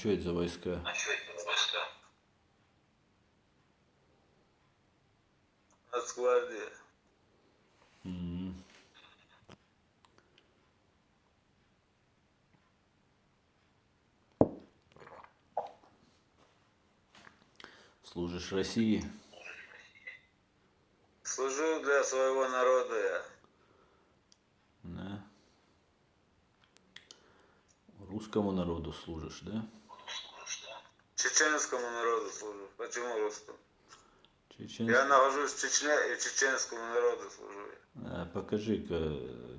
что это за войска? Нацгвардия. М. Служишь России? Служу для своего народа я. Да. Русскому народу служишь, да? Чеченскому народу служу. Почему русскому? Я Чеченский. нахожусь в Чечне и чеченскому народу служу. А покажи-ка,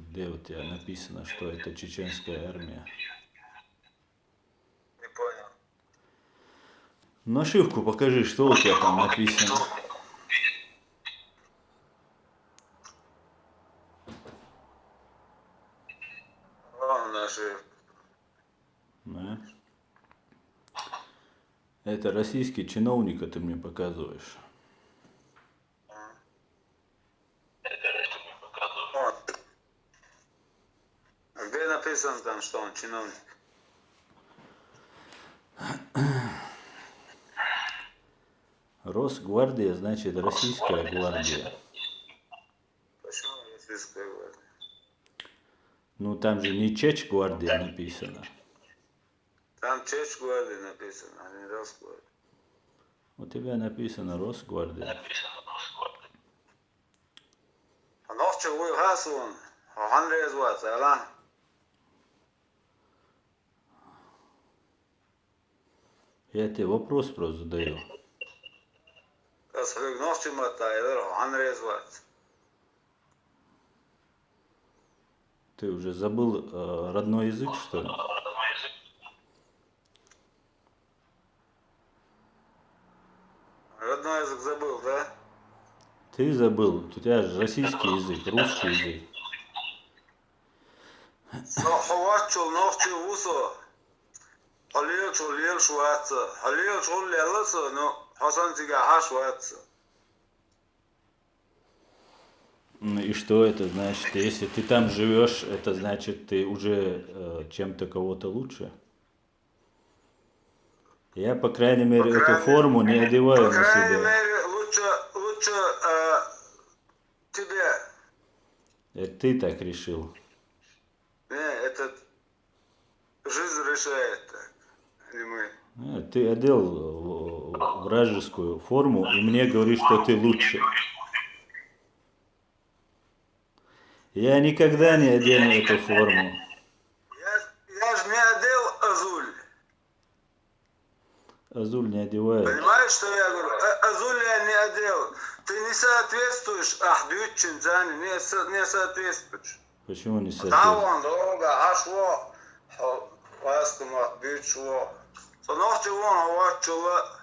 где у тебя написано, что это чеченская армия. Не понял. Нашивку покажи, что у тебя там написано. Вон наши. Да. Это российский чиновник, ты мне показываешь. Вон. А где написано там, что он чиновник? Росгвардия, значит, российская гвардия. Почему российская гвардия? Ну там же не Чечгвардия написано. Там Чечгвардия написано, а не Росгвардия. У тебя написано Росгвардия. А ночью вы гасун. А Андрей звать, а? Я тебе вопрос просто задаю. Касрык ночью матайдер, Андрей звать. Ты уже забыл родной язык, что ли? Родной язык забыл, да? Ты забыл. У тебя же российский язык, русский язык. Сахавачул ночью вусо. Халил чулил шватса. Халил чулил но Хасан тига шватса. Ну и что это значит? Если ты там живешь, это значит ты уже чем-то кого-то лучше? Я, по крайней мере, эту форму не одеваю По на крайней себя. мере, лучше тебе. Это ты так решил. Не, это жизнь решает так, а не мы. Ты одел вражескую форму и мне говоришь, что ты лучше. Я никогда не одену эту форму. Я же не одел азуль. Азуль не одевает. Понимаешь, что я говорю? Азуль я не одел. Ты не соответствуешь Ахбют Чинзани, не соответствуешь. Почему не Там соответствует? он долго, ашло, васком Ахбют шло. Сонохчи вон, авачула.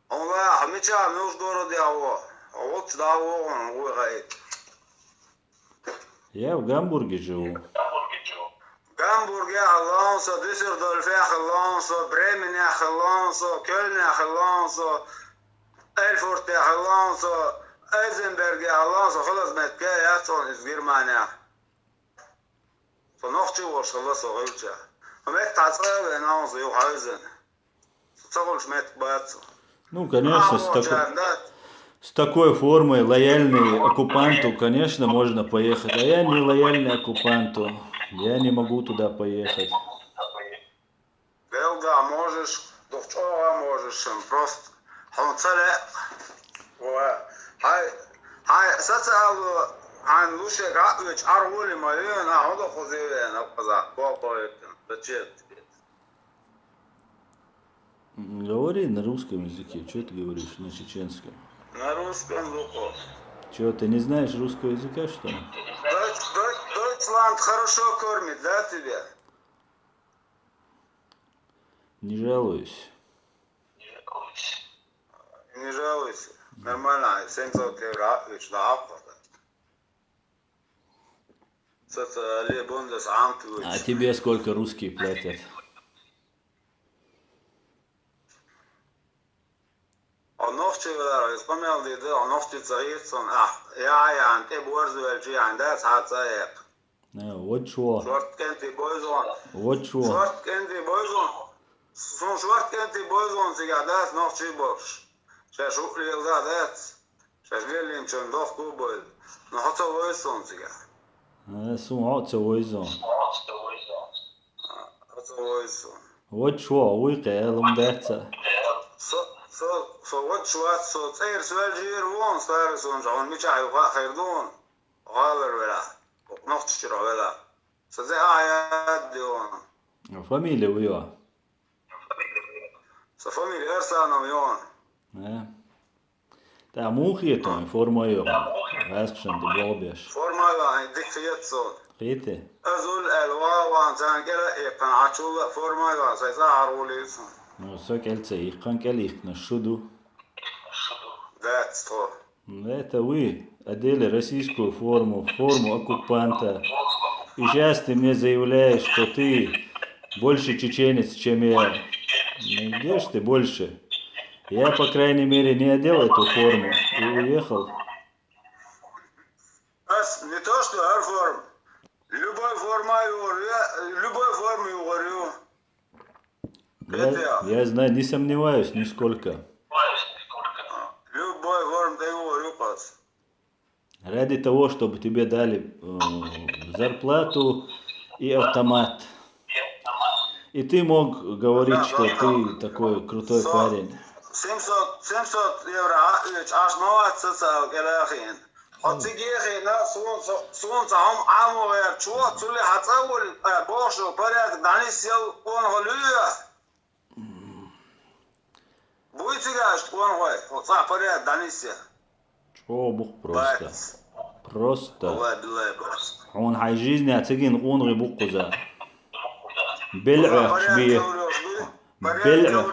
Он ла, хамича, мюш городе аво. Вот сюда он угает. Я в Гамбурге живу. Гамбурге Алонсо, Дюссельдорфе Алонсо, Бремене Алонсо, Кёльне Алонсо, Эльфорте Алонсо, Эйзенберге Алонсо, خلاص متكا يحصل из Германия. فنوختي وشخلص وغيرتها. ومت تعصب ناوز يوحايزن. تصغل مت باتس. Ну, конечно, с такой формой, лояльный оккупанту, конечно, можно поехать. А я не лояльный оккупанту. Я не могу туда поехать. Белга можешь, довчора можешь, просто. Хонцеле. هاي ستسأل عن لوشك عقلك عرولي مليون هذا خزيوين أبقى بابا بتشيت. Говори на русском языке. Что ты говоришь на чеченском? На русском духу. Что, ты не знаешь русского языка, что ли? Дойчланд хорошо кормит, да, тебя? Не жалуюсь. Не жалуйся. Нормально, 700 евро عقلك ضعفها. عليه بوندس عامته. А тебе сколько русские платят? النفط ولا اسمه اللي ده النفط صغير صن يا عن تبورز والجي عندها ساعات سايق Вот что. شورت كنتي بويزون Вот что. شورت كنتي بويزون Son zwart kent die boys zich dat nog chibos. Ze zoeken heel dat. Ze willen hem zo'n dag kopen. Nog had ze wel zo'n zich. سو عاد سويزون Had ze wel zo'n. وات شو ويقع لمداتsa So wat zwart so het eerst wel hier woon staan zo'n zo'n beetje hij gaat doen. Galer wel. Nog te wel. Ze zei ja doen. فاميلي ويا Så familie er staan om johan. Tää muuhieto on formojo. Väsksen till blåbärs. Formaga hij dik fiet zo. Rite. Azul elwa zijn kela kan achula formaga sai saaruli. No så keltse ikkan kelikna shudu. That's to. Это вы одели российскую форму оккупанта. И сейчас ты мне заявляешь, что ты больше чеченец, чем я. Ну где ж ты больше? Я, по крайней мере, не одел эту форму и уехал. Не то, что форм. Любой форме говорю. Я знаю, не сомневаюсь нисколько. Любой форм ты говорю, пас. Ради того, чтобы тебе дали зарплату и автомат. И ты мог говорить, что ты такой крутой парень. 700 евро, аж мало цесал, гелахин. Хотигехи на солнце амовер, чего цули хацауль, бошу, порядок, дани сел, он голюя. Будете говорить, он гой, хотя порядок, дани сел. Чего бух просто. Просто. Он хай жизни ацигин он рыбукуза. Бель'ах шбие. Бель'ах.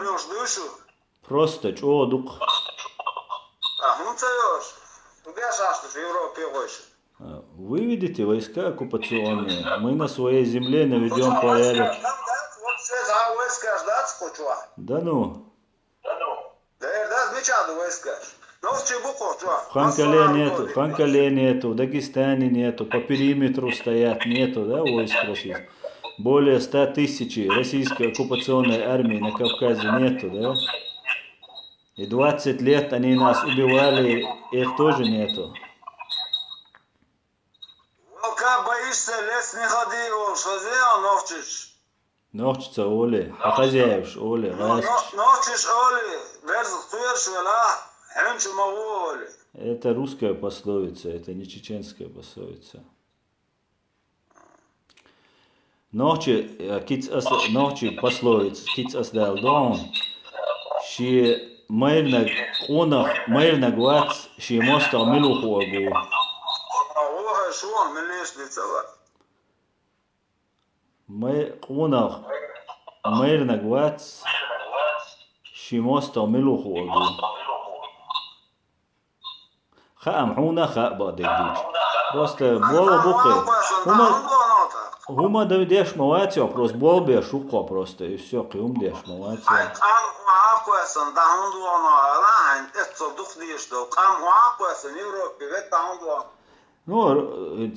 Просто чего дух. Выведите войска оккупационные. Мы на своей земле наведем порядок. Да ну. В Ханкале нету, в Дагестане нету, по периметру стоят, нету, да, войск российских. Более 100 тысяч российской оккупационной армии на Кавказе нету, да? И 20 лет они нас убивали, их тоже нету. Боишься, лес не ходи, он что сделал, ногчишь? Ногчица Оли, а хозяевш Оли, ногчишь Оли, верзах туерш вела, хенчу могу Оли. Это русская пословица, это не чеченская пословица. Ногчи пословица, киц асдал дом, ши мэрнаг онах, мэрнаг вац, ши моста милуху агу. Онах, мэрнаг вац, ши моста милуху агу. Хаам хуна хаба дэгдич. Просто бола букы. Хума деш малатио, просто бол беш шуко просто, и все, киум деш малатио. Ну,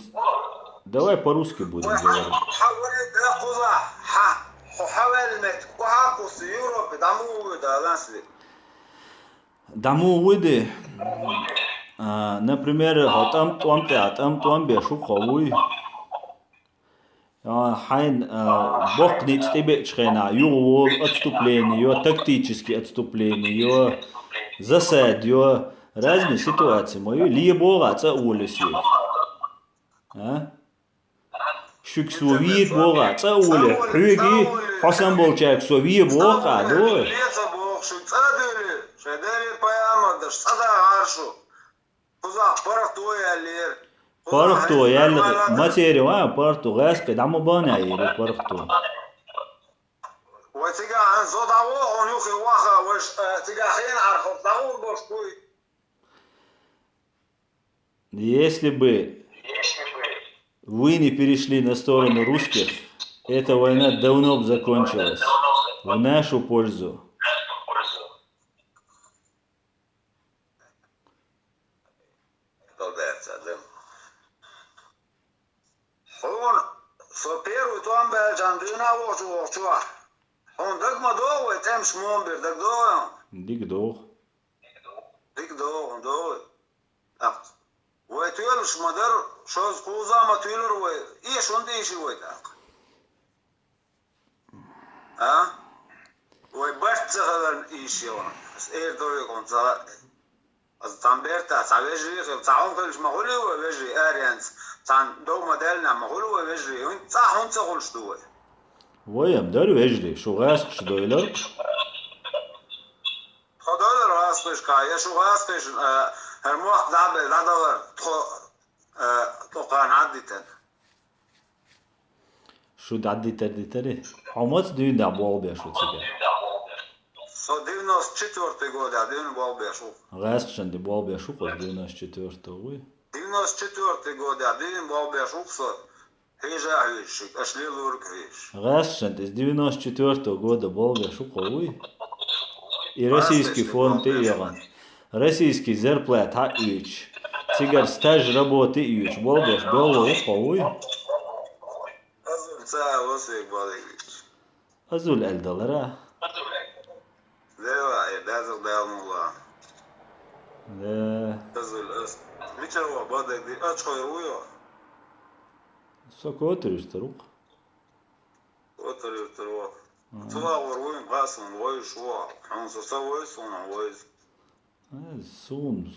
давай по-русски будем говорить. Даму выды, например, там туам бешу ховуй. Хайн бокнит стебечхена, его отступление, его тактические отступления, его засад, его разные ситуации. Мою либо это улиси. Шик совет бога, это ули. Хюги, хасан болчак совет бога, да. Пархту, я материал, пархту, гаска, дамо баня или пархту. Если бы вы не перешли на сторону русских, эта война давно бы закончилась в нашу пользу. On dagma doğu temş mon bir dag doğu. Dik doğu. Dik doğu. Tak. Ve tüyülüş madar şoz kuzama tüyülür ve iş on değişi ve tak. Ha? Ve başçaların işi ona. Doğru konsa. Az tam berta savejri تعاون كلش مغولي وبجري اريانس تان دو موديلنا مغولي وبجري وين صح هون تقولش دوي Vayam der vejdi. Şu gaskış doylar. خدول راس كش كايا شو راس كش هرموح داب دادور تو قان عدتن Şu daddi terdi teri. Hamat düğün de bol bir şu çıkar. So 94 года один был бешу. Gaskışın de bol bir şu koz 94 oy. 94 года один был бешу so hejahişik aşli lurkriş. Gaskışın de 94 года bol bir şu koy. И российский фонд и Иран. Российский зарплат ич. Цигар стаж работы ич. Bol bir bello koy. Azul sağ olsun balık. Azul eldalara. Deva dazıl devamlı. De Azul az. Miço balık di aç koyuyor. sok oturuşturuk. Oturuyor. Tuva vuruyum kasın voy şu. Hansı savoy sonra voy. Sun.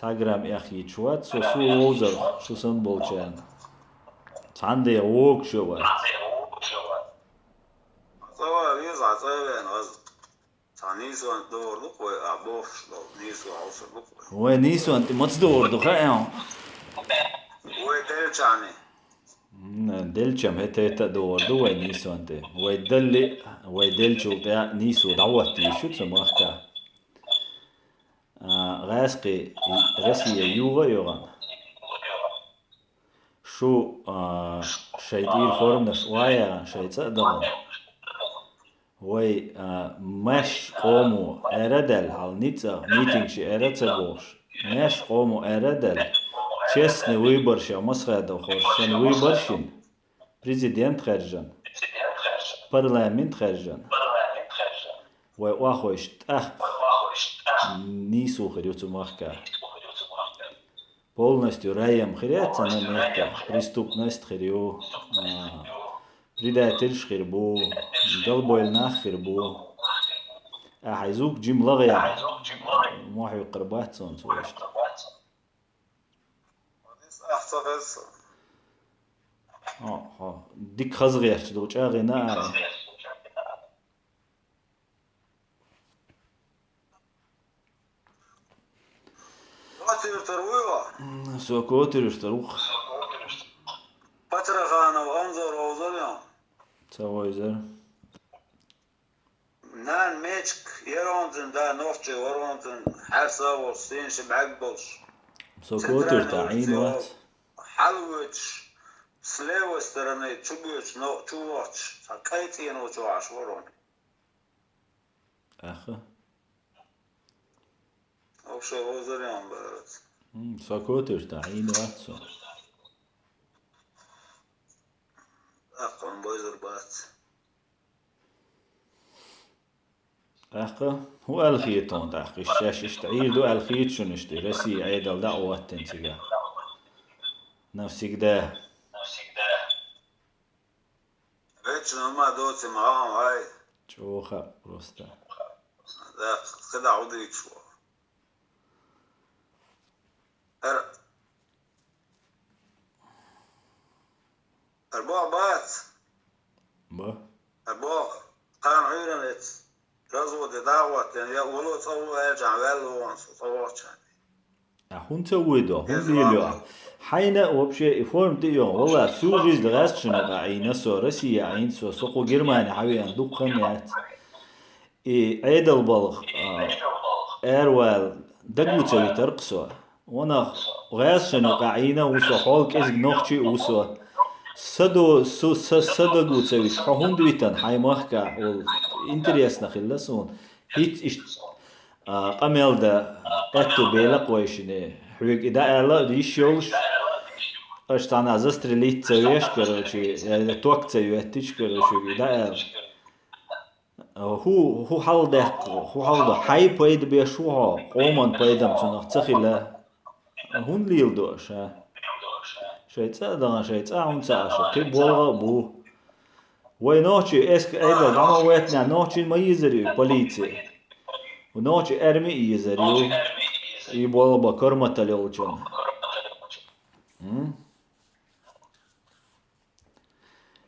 Tagram yaxhi çuat so su ozer şu san bolçan. Çande ok şu var. Sava biz atayın az. Tanison doğru koy aboş do niso olsun bu. Ve nisu anti maç doğurdu ha. Ve telçani. Delçam hete doğurdu ve nisu anti. Ve delli ve delçu da nisu davati şu samahka. Raski Rusya yuva yoran. Şu şeydir formnas vaya şeysa da. Ve meş qomu eredel halnica mitingşi eretsa boş. Meş qomu eredel честный выборщик Москвада хоршен выборщин президент хержан парламент хержан ve вахош тах нису хрюцу махка полностью раем хряца на месте преступность хрю предательш хрбу долбойлнах хрбу حيزوك جيم لغيا محي قربات صون سويشت Ahsafes. dik khazgiyach do chagina Atır tarvuya. sokotirishtaruq Patrağana anzor ozalyan. tavoyzer Nan meçk yeronzun da nofçe waronzun her savos sen şibak boş. sokotir ta'in wat حلوش سلاوة استرني تشبوش نو تشوش سكايتي نو تشوش ورون akha أوشة وزريان بارت sokotir ta'in wat so أقوم بوزر بات akha هو الخيطون تاخي الشاش اشتعير دو الخيط شنشتي رسي عيدل دعوة تنسيقا نفسك ده بيتش نما دوتي معاهم هاي чоха просто ده خدع عوديك شو أربع بات با أربع قان عيرنت رزو دي دعوة يعني ولو تصوه يرجع والو وانسو تصوه هون تسويدو هون ديلو حينا وبشي فورم ديو والله سوجيز دغاس شنو عينا سو روسيا عين سو سوقو جرماني حوي ان دقنيات اي عيد البلغ ايروال دقوتو ترقصو وانا غاس شنو عينا وسو حول كيز نوختي وسو سدو سو سدغو تسوي هون دويتن حي مخكا انتريسنا خلصون هيت قمل ده اتو بيلا قويشني حويك إذا ألا ديش يولش أشتانا زسترليت تسويش كروشي يعني توك تسويتش كروشي إذا هو حال حي بايد بيشوها قومن بايدم تنخ تخيله هون ليل دوش شيء دانا شيء هون تعش كي بولغ بو وينوشي اسك ايدا جاما ويتنا نوشي ما يزريو بوليتي ونوشي ارمي يزريو يبولغ بكرمة تليوچن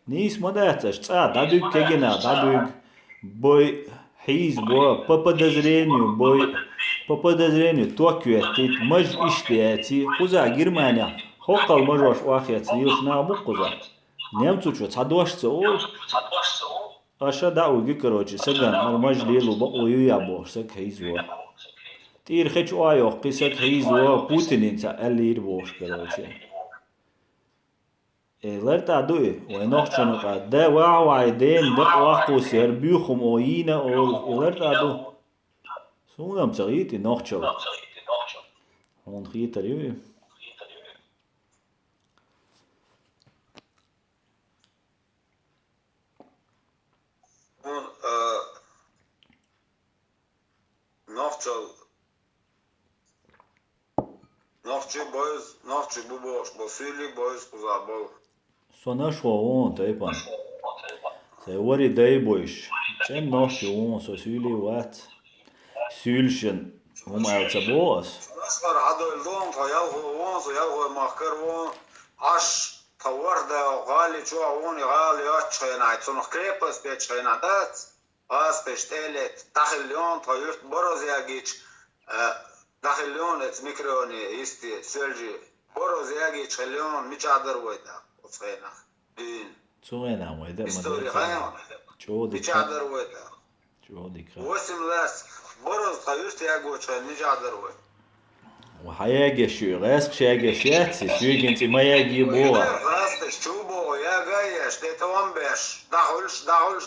نيس مداتش دادوك كيجنا دادوك بوي حيز بو بابا توكيتي مج اشتياتي قزا جرمانيا هوقال مجوش واخياتي يوشنا بو قزا نيمتوچو تصدوشتو اشا داوغي كروچي سغان المج ليلو بقو يابو سك حيزو تير خچ ايو قيسك حيزو بوتين انت اللي بوش كروچي لرتا دوي ونوخشنو قا دا واعدين دق واخو سيربيخم اوينا او لرتا دو سونام تغيتي نوخشو هون خيتر يوي هون نوخشي بوبوش بوسيلي بويز قزابول Sonaš on teipan. Se ori deiboish. Sen nohti on so syli wat. Sylshen. Eltsa boas. نصبر عدو اللون فيلغو وون فيلغو ماكر وون عش توردا غالي شو عوني غالي اتشينا عيتسونخ كريبس بيتشينا دات غاس بيشتيلت داخل ليون طيوت بروز ياجيش داخل ليون ات ميكروني يستي سيلجي بروز ياجيش ليون ميشادر ويدا وصينا دين Tsuena ويدا استوري غايون جودي ميشادر ويدا جودي واسم لاس بروز طيوت ياجوش ميشادر ويدا وحياجي شو غاسك شاجي شاتسي سويجنتي ما يجي بوا راستش شوبو يا جايش دي توامبش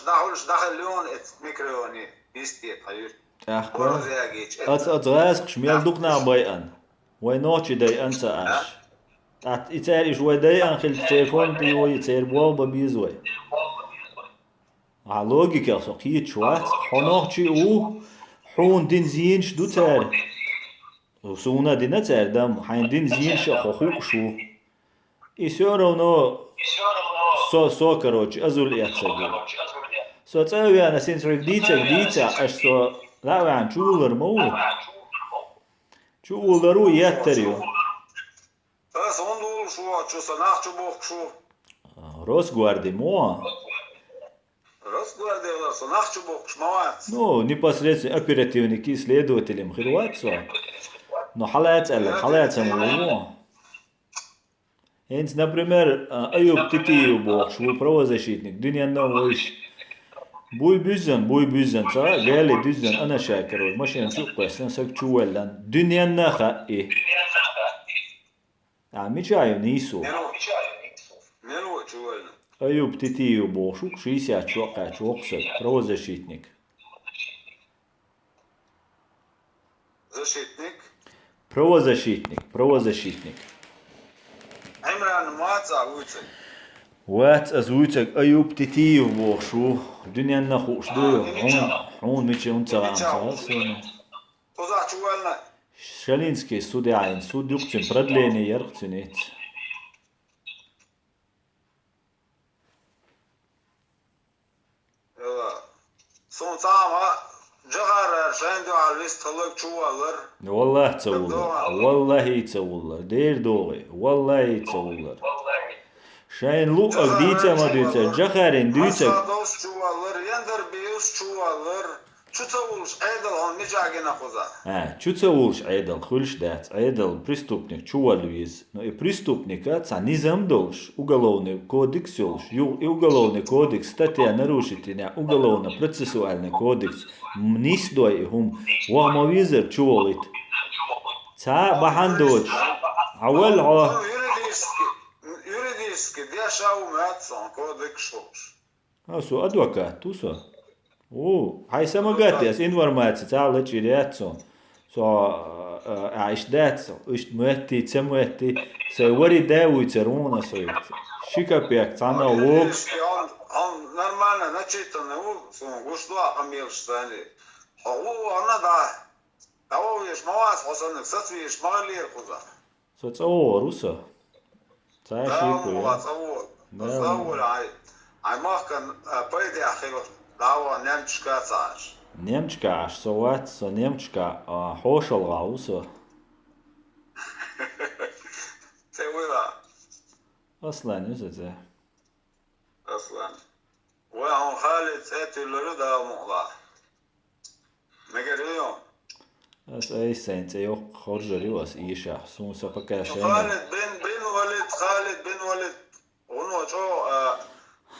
داخلش داخل ليون ات ميكروني يستي طيوت اخبار غاسك شميل دوقنا بايان وينوتشي داي انسى اش يتسير شوي داي انخل التليفون بيو يتسير بوا ببيزوي على لوجيكا سوقيت شوات حنوخشي او حون دين زينش دو تار وسونا دينا تار دم حين دين زينش خوخوق شو يسورو نو سو كروج ازول ياتسجل سو تسوي انا سنتريك ديتا اش سو لا عن شولر مو شولرو ياتريو بس وندول شو سناخ شو بوخ شو روس guardi moa Разгвардия сунах شو بوخ شموات ну непосредственно оперативники исследователям хрватсо но халаят самого Hence, например, Ayub Titiyev бог шву правозащитник дünyanın o iş Buy büzden sa geli düzden ana şakir ol maşen çok baştan sak çuvallan dünyanın haqqi mi çayı nisu Nelo çuvallan Ayub Titiyev bog şuk 60 çok sak правозащитник Защитник правозащитник Imran Muatsa Vucek وات ازويتك Ayub Titiyev bog şu dünyanın xoş diyor on miçe on tsağam Toza çuvallan Шалинский судьяин суд юкцин продление яркцинет Son sama Cağarar şendu alvis talık çuvallar والله تصور دير دوغي والله تصور شاين لو اغديتا ما دوتا جخارين دوتا Dos çuvallar yender beyuz çuvallar Çutavulş aydal on nicagina koza чуцавулш айдал хулш дат айдал преступник чувалуиз но и преступника ца низам долш уголовный кодекс ёлш и уголовный кодекс статья нарушителя уголовно-процессуальный кодекс нисдой хум вахмавизер чувалит ца бахандоч awal Юридически дешау мятсон кодекс шош Асу адвокат тусо О, хай самогатиас информация цала чирятсо. Aishdēts, muetti, cemuetti, se vari devuice runa soit. Šikapiek, cana log. Он нормально начитанный, гушла амилштани. Она да. Того виш мавас хосанек, сатвиш малир куза. So цао руса. Цай шику. Да, цао. Ай махкан пойди ахило. Дава немчка цаш. Немчка аш соват, со немчка хошалга руса. Це вила. Aslan üzece. Aslan. وهم خالد ساتي لرضا مغلا. ما قالوا As eisen ce yok horjari was isha. Sun sapaka şene. خالد بن ولد ونو شو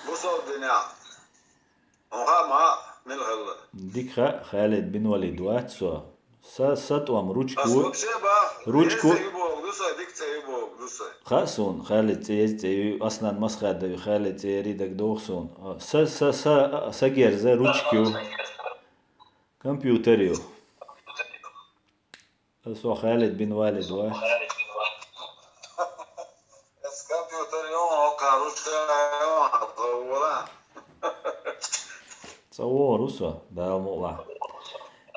بصوت الدنيا. وها من الهلا. Dikha Khalid bin Walid watso. Satwam ruchku. Ruchku. Khasun Khalid ce aslan maskhada Khalid ce ridak dohsun. Sa gerze ruchku. Kompjuteriyo. So Khalid bin Walid wat. الكمبيوتر يوم كاروشكا يوم ولا Цао руса да мола.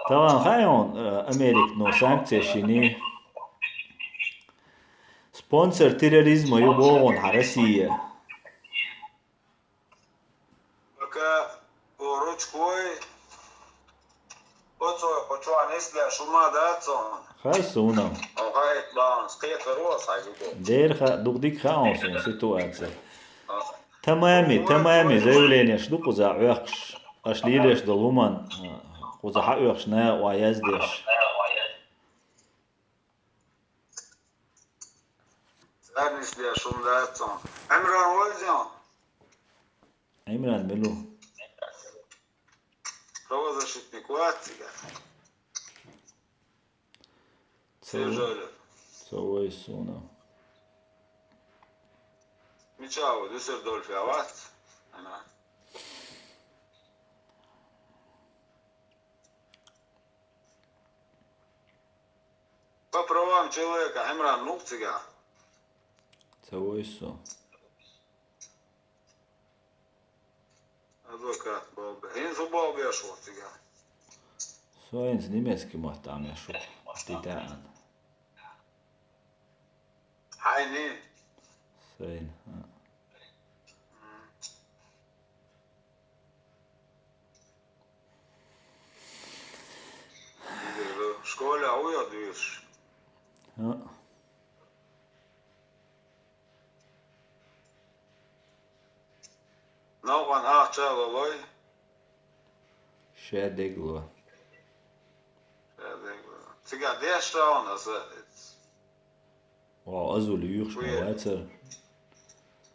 Tamam hayon Amerik no sankcije šini. Sponsor terorizma ju bogon Rusije. Пока ручкой почва несля шума дацон. Хасунam. Огайт баун скет рос хайдуго. Дерха дугдик хаоsun ситуация. Tamami заявление шдуку за уякш. Ашлилеш долуман. Куза уякш на уяздеш. Несля шум дацон. Эмран Войзян. Имран Милу. Правозащитник Ватига. Сержалев. Цавой суна. Мичао, Дюссельдорф, Ават. По правам человека, Эмран Нукцига. Цавой су. Адвокат Бобе. Инзу Бобе Шуртига. Соин с немецким там я шел. Титан. Хайнин. Соин. В школе уйдешь. Нован Ахчалой. Шедегло. Сега дешта он Azul yürüyüş mavaatser.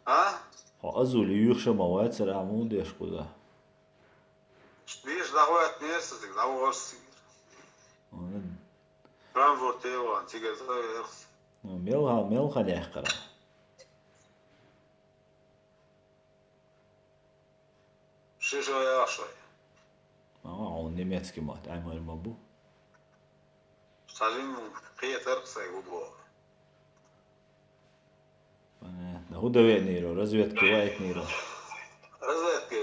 Ha? Azul yürüyüş mavaatser amud yaşkuda. Видишь, доходит место, тогда ворсик. Frankfurt Evan, сега заверс. Melha nehkara. Шишо яшой. On немецкий мат, аймар мабу. Салим Петр Сайгубо. Понятно. Худове ниро, разведка вайт ниро. Разведка,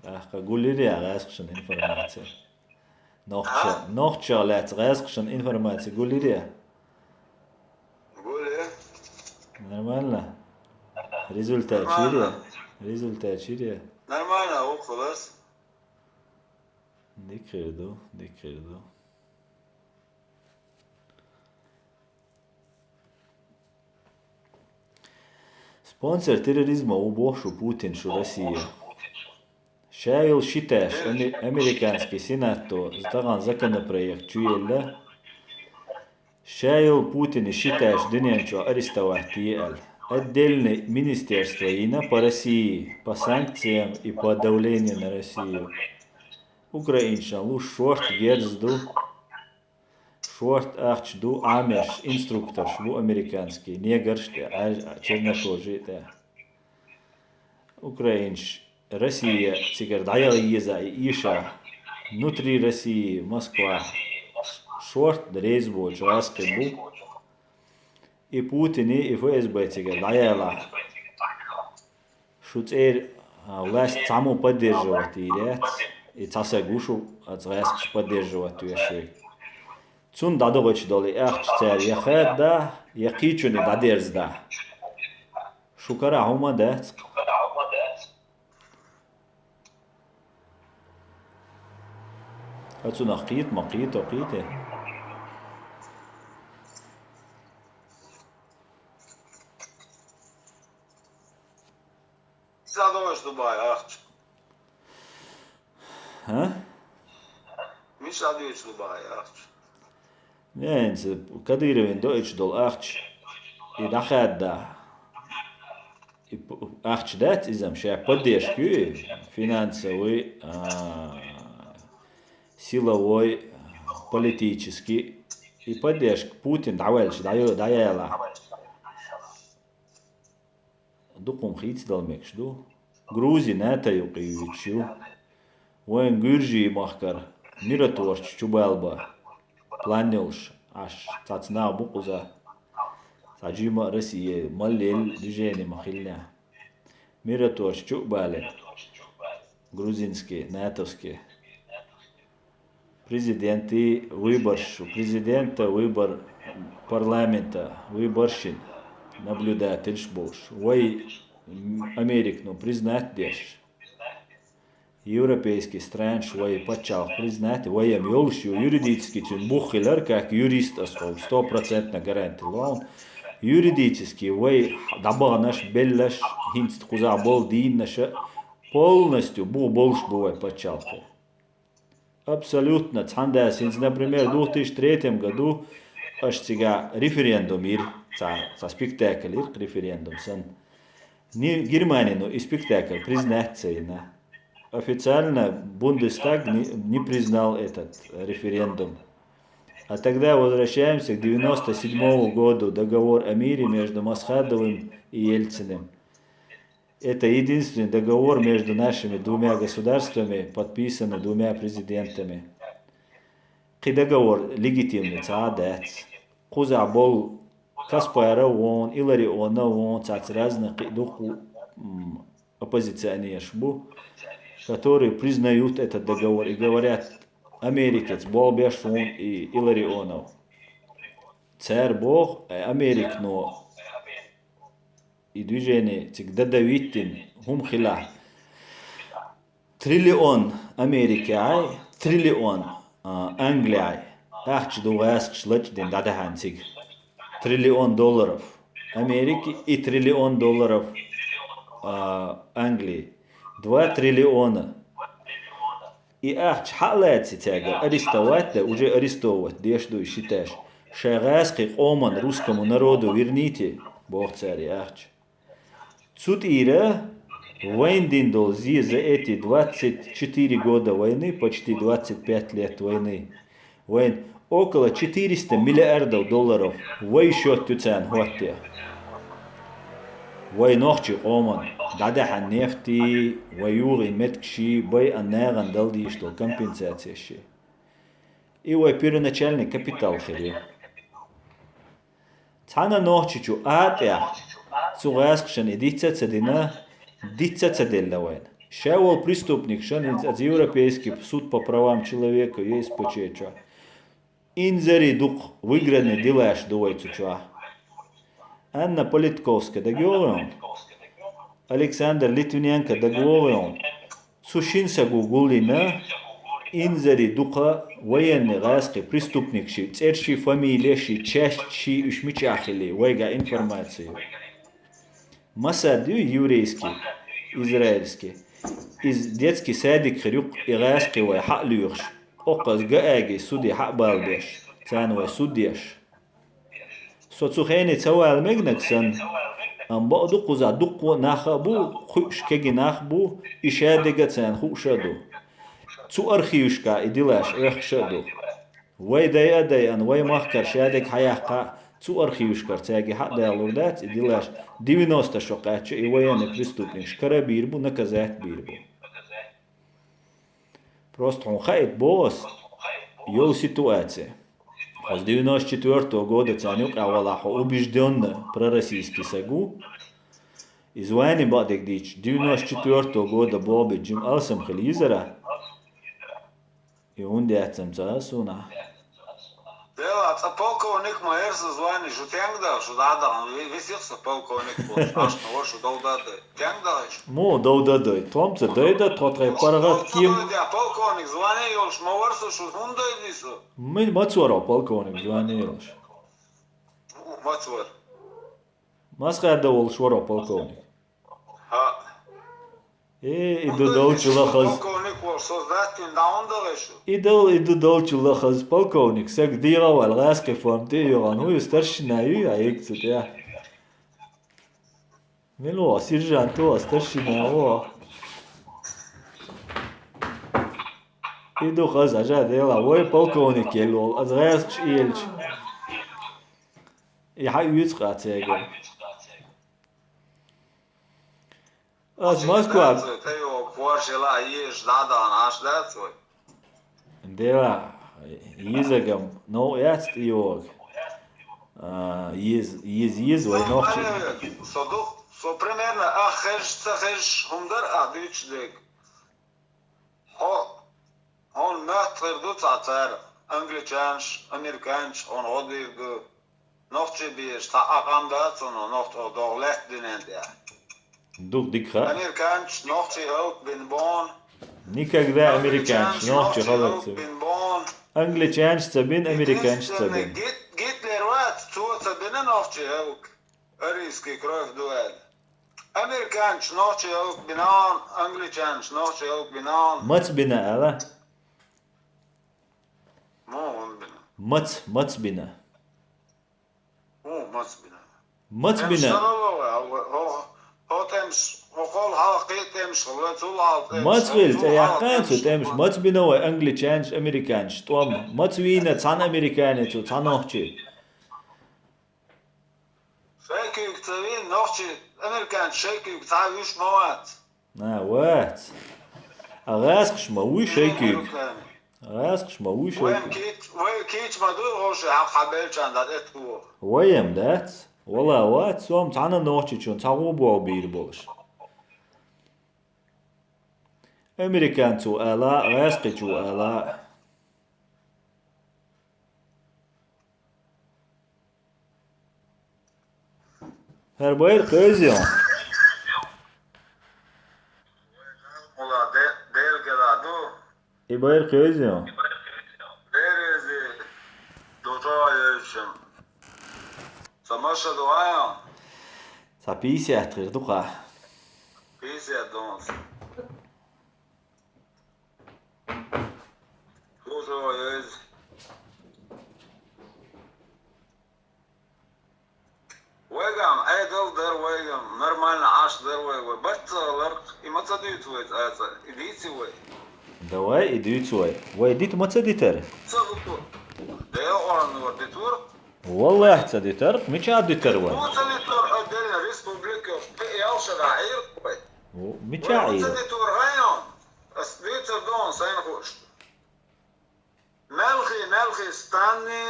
не? Гулирия räskschen информация. Noch läts räskschen информация гулирия. Гуле? Нормально. Результат чирия. Нормально, околос. Dikirdu. Sponsor terrorizma u bošu Putin šu Rusije. Šajil šiteš amerikanski senato zdagan законопроект čujele. Šajil Putin šiteš dinjenčo aristovati jel. Отдельное министерство ина по России, по санкциям и по давлению на Россию. Украинчан лу шорт герзду, шорт ахчду амеш инструктор шву американский, негрште, чернокожий да. Украинч Россия цигар даял еза и иша внутри России Москва шорт рейс будет раскибу. И Путин и ФСБ тебе даяла. Шуцер власть саму поддерживать ирец. И цаса гушу от раскиш поддерживать вещи. Цун дадогоч доли ахчцер яхед да, якичуни дадерз да. Шукара хума дец. Отсюда قيت مقيت وقيته. Задумаешь Дубай, ахч. А? Миша Дубай, Дубай, ахч. Ненс, Кадыровин Deutsch дол ахч. И дахад да. И ахч дать изам ша поддержку финансовый, силовой, политический и поддержку Путин давальш даяла. Дукум хиц далмекш ду. Грузия нета юqivичу. Вен Гюржи махкар мираторч чубалба. Планилш аш цацна букуза. Саджима Россия маллел движение махильня. Мираторч чубале. Грузинский, нетовский. Президенты выбор, президента выбор парламента выборщин наблюдатель шбош. Вой Америку признать деш. Европейский стран швой почал признать. Вой емелшу юридически тюн бухилер как юрист осхол 100% гарантировал. Юридически вой дабанаш беллаш хинст куза бол диннаша полностью больше бывает почалка. Абсолютно. Цандасинс, например, в 2003 году аж сега референдум ир, за спектакль ир референдум сан. Не Германия, но и спектакль признаться на. Официально Бундестаг не признал этот референдум. А тогда возвращаемся к 1997 году, договор о мире между Масхадовым и Ельциным. Это единственный договор между нашими двумя государствами, подписанный двумя президентами. Кий договор легитимный, цаадец. Куза бол Каспара вон, Илари она вон, цац разных духу оппозиционершбу, которые признают этот договор и говорят, америкец, Болбеш вон и Илари Онов. Царь Бог, Америк, но и движение всегда давитин хумхила. Триллион Америки ай, триллион Англии ай. Ахч дугаск шлач ден дадахансиг. $триллион Америки и $триллион Англии. 2 триллиона. И ахч халается тяга арестовать, да уже арестовывать, дешду и считаешь. Шагаски оман русскому народу верните, Бог царь ахч. Суд Ира войн дол за эти 24 года войны, почти 25 лет войны. Войн около $400 миллиардов вой счет тюцан хотя. Вой нохчи оман, дадахан нефти, войюри меткши, бой аннеран далди что компенсация ши. И вой первоначальный капитал херил. Цана нохчи чу атя. Цугаскшан и дитя цадельна война. Шавол преступник, шан от Европейский суд по правам человека есть почеча. Инзари дух выигранный делаешь дуайцу чуа. Анна Политковская договорен. Александр Литвиненко договорен. Сушинса гугулина. Инзари духа военный гаски преступник ши. Церши фамилия ши, часть ши ушмичахили. Вайга информацию. Масад еврейский, израильский. Из детский садик хрюк ирайский вай хак люрш. Оказ гааги суди хак балбеш. Цан вай судьяш. Соцухейни цавал мегнаксан. Амба дуку за дуку нахабу, хуш кеги нахбу, и шадига цан хушаду. Цу архившка и дилаш рахшаду. Вай дай ан вай махкар шадик хаяхка. Цу архившкар цяги хак дайлурдать и дилаш 90 шокача и военный преступник. Шкара бирбу наказать бирбу. Просто он хайт босс. Йол ситуация. С 94 года цанюк авалаху убежденно пророссийский сагу. И звани бадек дич 94 года бобы Джим Алсам Хализера. И он дятцем цасуна. Dela, a polkovnik ma ersa zvani, što tjengda, što dada, visir se polkovnik bo, ašno vošu daudade. Tjengda iš. Mo daudade, tom se dajda, to treba paragat kim. Ja polkovnik zvani, još ma vrsu što hundajdi su. Mi macvara polkovnik zvani još. Macvar. Maskada ol švara polkovnik. Ha. Idu dolču lahaz. Polkovnik bo, sozdatin da onda lešu. Idu dolču lahaz polkovnik. Sek dirao al raske form te joran. Hu staršina ju, a ekcet, ja. Milo, siržan to, staršina ovo. Idu haz, aža dela, ovo je polkovnik jelo, az raskš ilč. I haj utskat segel. Az Moskva. Porsche ješ dada naš dacoj. Dela, jizagam, no jetzt jog. Jiz, vai noći. So primjerno, heš hundar, a dyčlik. On möter ducacer, angličanš, amerikanš, on odig, noći biješ, ta akam dacono, noći od lehtinen ja. Дух дикха. Amerikanš, noći ook bin bon. Никогда американец, ночи халатся. Англичанец bin, американец bin. Гитлер ват, цуца bin noći ook. Arijski krov duel. Amerikanč, noći ook binan, angličanč, noći ook binan. Mac bina, ala? On bina. Mac bina. Mac bina. Mac bina. Mac wilt, ja kansu tems, mac bina wa angličanč, amerikanč. Tom, mac vina can amerikanec, can noći. Šejkuk cevin, noći, amerikanč, šejkuk, ca viš moat. Na, what? A raskš ma ui šejkuk. Raskš ma ui šejkuk. Voj kič ma du hoše, habelčan, dat etku. Vajem, dat? Walla, what? Som cana noći čun, ca ubo bir bolš. Amerikancu ala, raskiču ala. Her bayır köyüzüyor. Ola, delgeda du. I bayır köyüzüyor. Derezi, doto yeşim. Samaşa duayan. Sa pisi atrir duha. Pisi dons. Doto yeşim. Вегам, дер вегам, нормально аш дер вегам, бачцалар, има цадит вег, идици вег. Давай, иди свой. Вай, дит маца дитер. Цадутур. Дел оранур дитур. Валлах ца дитер, мича дитер вай. Цадитур отдельно республика, ялша гаир вег. Мича ир. Цадитур район, дитер дон сайн хуш. Мелхи стани,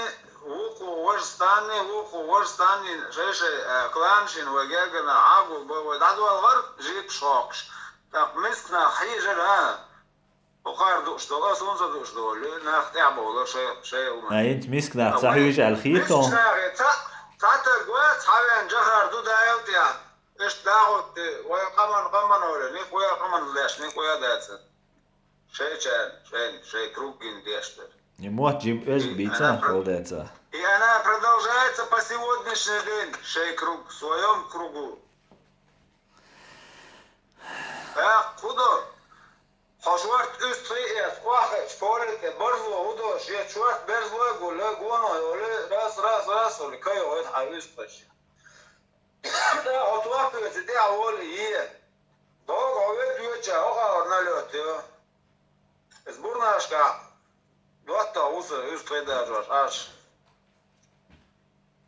وقوستاني شيشة كلانشين وجاجنا عقو ودعوا الغرب جيب شوكش مسكنا حيجر ها وقار دوش دول أصلا دوش دول نختعبه ولا شيء انت مسكنا صحيح على الخيطة تعت الجوات حاول جهر دو دايوت يا ايش داوت ويقمن ولا نيك ويا قمن لاش نيك ويا داتس شيء кругин дештер. Не мог Джим Эш биться, холдеться. И она продолжается по сегодняшний день, шей-круг, в своем кругу. Куда? Хошварт үстриет, вахет, спорите, борзло, удо, шечварт, берзло, гуле, гоно, раз, оли, кай, ойт, хависпаш. Да, отвапивается, де, оли, е. Долго, овет, юча, оха, налет, yo. Сборнашка. Dotta üst edeceğiz aş.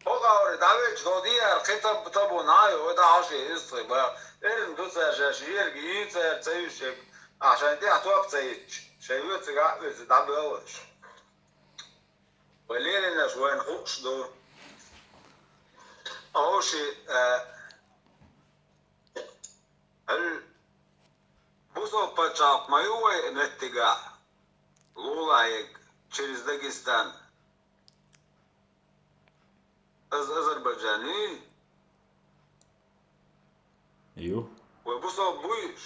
O kadar davet dodiğer kitap tabu nayo da aşı üst baya. Erin dutsa şehir giyse çeyşek. Aşan diye tuhaf çeyş. Şeyi tıga özü da böyle. ولين الناس وين خوش دو أول شيء بوصل بتشاف ما هو نتيجة لولايك через Дагестан أذربيجاني ايوه وبوصل بويش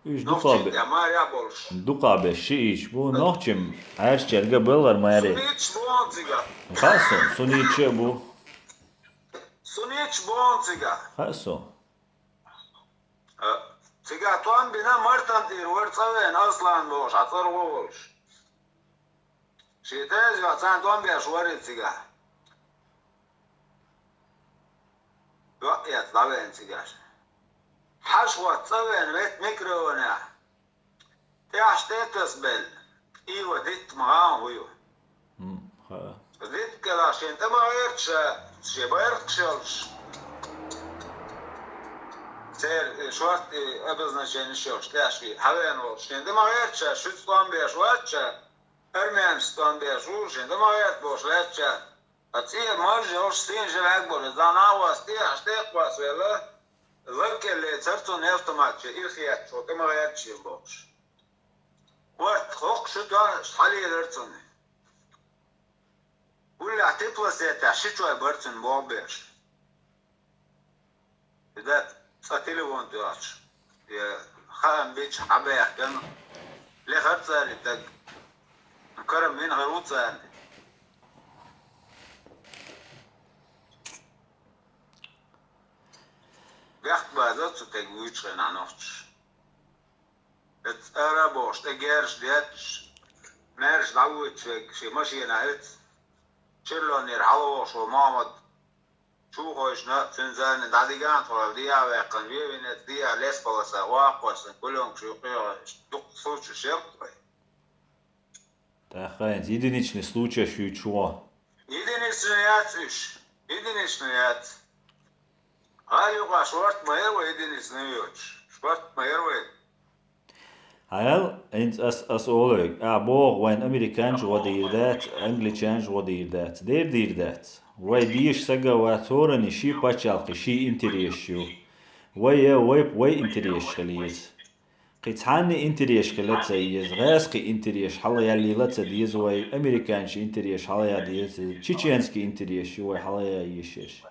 ايش نفسي ما يابولش دقابة شيش بو نوچم عاش چرگا بلر ماري سونيتش بونزيغا خاصو سونيتش بو سونيتش بونزيغا خاصو سيغا توان بنا مرتان تير ورصوين اصلا دوش عطر ووش شيتاز واتسان توان بيا شوارد سيغا وقيت طبعا سيغاش حشوة تصوين ميت ميكرونا تياش تتصبل ايوه ديت مغان هويو ديت كلاش انت ما غيرتش شي بايرتشلش سير شوارت обозначение شوش تاشي حوين وش انت ما غيرتش شو تطان بيش واتش ارميان ستان بيش وش انت ما غيرت بوش لاتش اتسير مرجي وش ستين جلعك بول زانا واستيح اشتيق واس ولا ذلك اللي ترتون يفتمات إلخيات شو كما غيرتش يبوش وقت خوق شو دوان شحالي يدرتون ولا اعتبوا سيتا شتوا يبرتون بوبيش إذا تليفون دواتش خام بيتش حبايح كان ليه خرطة اللي تق مكرم مين غيروتة عندي Echt bij dat soort dingen moet je naar nachts. Het Arabisch, de gerst, dit, nergens nou het, ze machine uit. Chillen hier hallo zo Mohammed. Zo gooi je net zijn zijn en dat die gaan voor die jaar weg kan weer in het die jaar lesballen zijn wapen en kullum zo toch soort shit. Так, единичный случай чего? Единичный яц. Ayuqa short mayerwe ediniz neyuch. Short mayerwe. Hayal int as oleg. Bo when Americans wadi that, Anglichans wadi that. Der dir that. Way dish saga wa torani shi pachalqi shi interiyeshu. Way interiyes khaliz. قيتحاني انتريش كلتsa يز غاسقي انتريش حلا يلي لتsa ديز way Americans انتريش حلا يا ديز تشيچيانسكي انتريش way حلا يا يشش.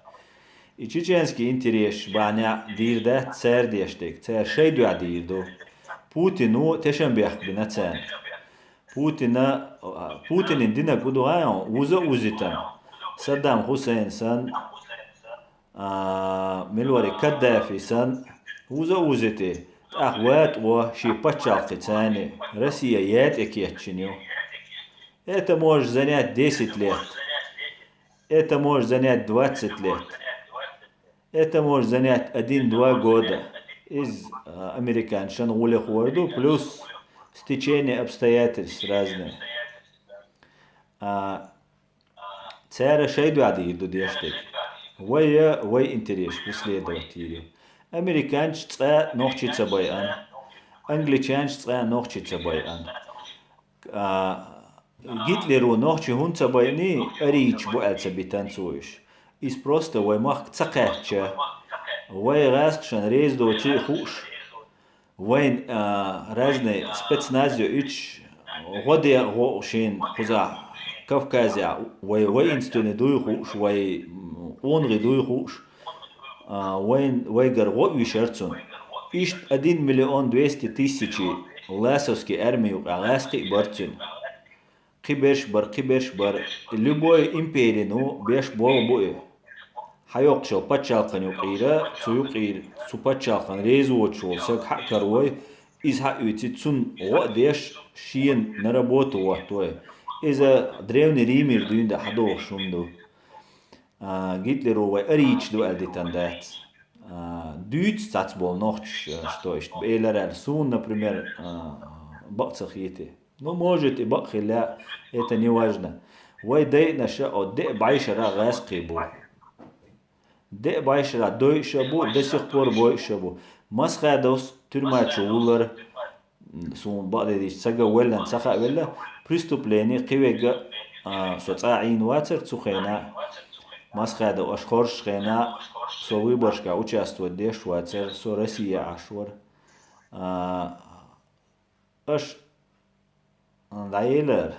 I čečenski interes banja dirde cer deštek, cer šejdu dirdo. Putinu tešenbeh binacen. Putinin dina gudu ayon uza uzitan. Saddam Hussein san, milwari Kaddafi san, uza uziti. Ahwat wa shi pachalqi tani. Россия yet ekiyatchinyo. Это может занять 10 лет. Это может занять 20 лет. Это может занять 1-2 года из американцев улехуарду, плюс стечение обстоятельств разные. Цара шейду адиду дештек. Way интерес преследователю. Американец ца нохчица байан. Англичанец ца нохчица байан. Гитлеру нохчи хунца байни арич буэлца битанцуешь. Из просто way мах цакача, way раскшан рейс до чи хуш, way разные спецназio ич, годе гошин хуза Кавказя, way институты дуй хуш, way онри дуй хуш, way гарго вишерцун, иш 1 200 000 ласовский армию аласки борцун. Киберш бар, любой империи, ну, беш бол бой. Хайокшо пачалкан юқира, цуюқир, цупачалкан резуочо, сак хакарой, из хаюти цун о деш шиен на работу ватуе. Иза древний Римир дуинда хадо шунду. Гитлеровой арич ду элдитандат. Дюц цацбол нохч, что есть. Эйлер сун, например, бакцахите. Ну, может и бакхиля, это не важно. Вай дай наша от де байшара гаски бу. Де байшара дой шабу, до сих пор бой шабу. Масхадос тюрьма чулар, сун бадедиш сага веллан саха велла, преступление кивега со цаин вацер цухена, масхада ашхорш хена, со выборшка участвовать деш вацер, со Россия ашвар. Аш лайелер